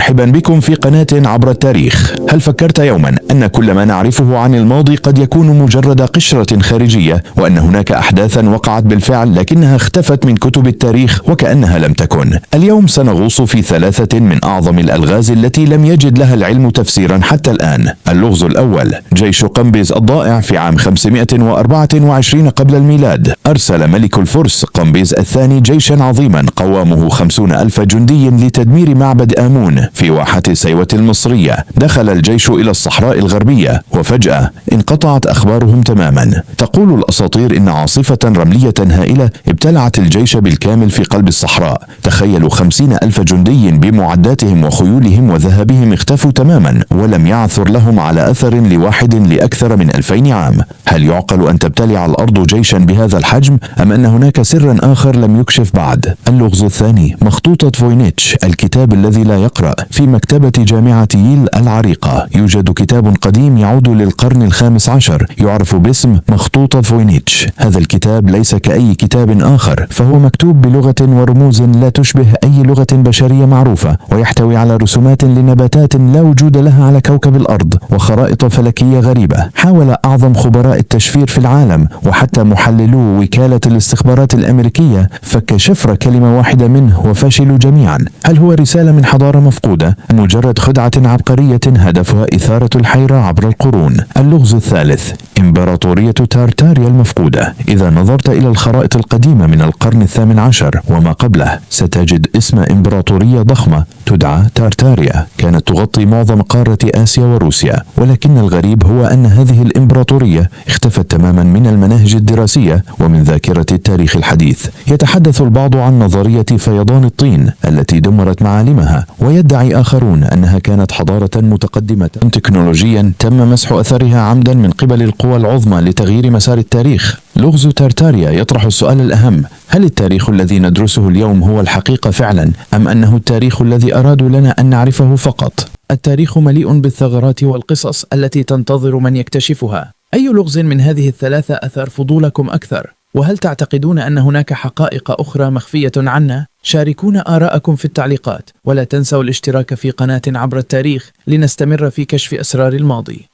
مرحبا بكم في قناة عبر التاريخ. هل فكرت يوما أن كل ما نعرفه عن الماضي قد يكون مجرد قشرة خارجية، وأن هناك أحداثا وقعت بالفعل لكنها اختفت من كتب التاريخ وكأنها لم تكن؟ اليوم سنغوص في ثلاثة من أعظم الألغاز التي لم يجد لها العلم تفسيرا حتى الآن. اللغز الأول: جيش قمبيز الضائع في عام 524 قبل الميلاد. أرسل ملك الفرس قمبيز الثاني جيشا عظيما قوامه 50,000 جندي لتدمير معبد آمون في واحة سيوة المصرية. دخل الجيش إلى الصحراء الغربية وفجأة انقطعت أخبارهم تماما. تقول الأساطير إن عاصفة رملية هائلة ابتلعت الجيش بالكامل في قلب الصحراء. تخيلوا 50,000 جندي بمعداتهم وخيولهم وذهبهم اختفوا تماما ولم يعثر لهم على أثر لواحد لأكثر من 2000 عام. هل يعقل أن تبتلع الأرض جيشا بهذا الحجم، أم أن هناك سرا آخر لم يكشف بعد؟ اللغز الثاني: مخطوطة فوينيتش، الكتاب الذي لا يقرأ. في مكتبة جامعة ييل العريقة يوجد كتاب قديم يعود للقرن ال15 يعرف باسم مخطوطة فوينيتش. هذا الكتاب ليس كأي كتاب آخر، فهو مكتوب بلغة ورموز لا تشبه أي لغة بشرية معروفة، ويحتوي على رسومات لنباتات لا وجود لها على كوكب الأرض وخرائط فلكية غريبة. حاول أعظم خبراء التشفير في العالم وحتى محللو وكالة الاستخبارات الأمريكية فك شفر كلمة واحدة منه وفشلوا جميعا. هل هو رسالة من حضارة مفقودة؟ مجرد خدعة عبقرية هدفها إثارة الحيرة عبر القرون؟ اللغز الثالث: إمبراطورية تارتاريا المفقودة. إذا نظرت إلى الخرائط القديمة من القرن ال18 وما قبله ستجد اسم إمبراطورية ضخمة تدعى تارتاريا، كانت تغطي معظم قارة آسيا وروسيا، ولكن الغريب هو أن هذه الإمبراطورية اختفت تماما من المناهج الدراسية ومن ذاكرة التاريخ الحديث. يتحدث البعض عن نظرية فيضان الطين التي دمرت معالمها، ويدعي آخرون أنها كانت حضارة متقدمة تكنولوجيا تم مسح أثرها عمدا من قبل القوى العظمى لتغيير مسار التاريخ. لغز تارتاريا يطرح السؤال الأهم: هل التاريخ الذي ندرسه اليوم هو الحقيقة فعلا، أم أنه التاريخ الذي أرادوا لنا أن نعرفه فقط؟ التاريخ مليء بالثغرات والقصص التي تنتظر من يكتشفها. أي لغز من هذه الثلاثة أثار فضولكم أكثر؟ وهل تعتقدون أن هناك حقائق أخرى مخفية عنا؟ شاركونا آراءكم في التعليقات، ولا تنسوا الاشتراك في قناة عبر التاريخ لنستمر في كشف أسرار الماضي.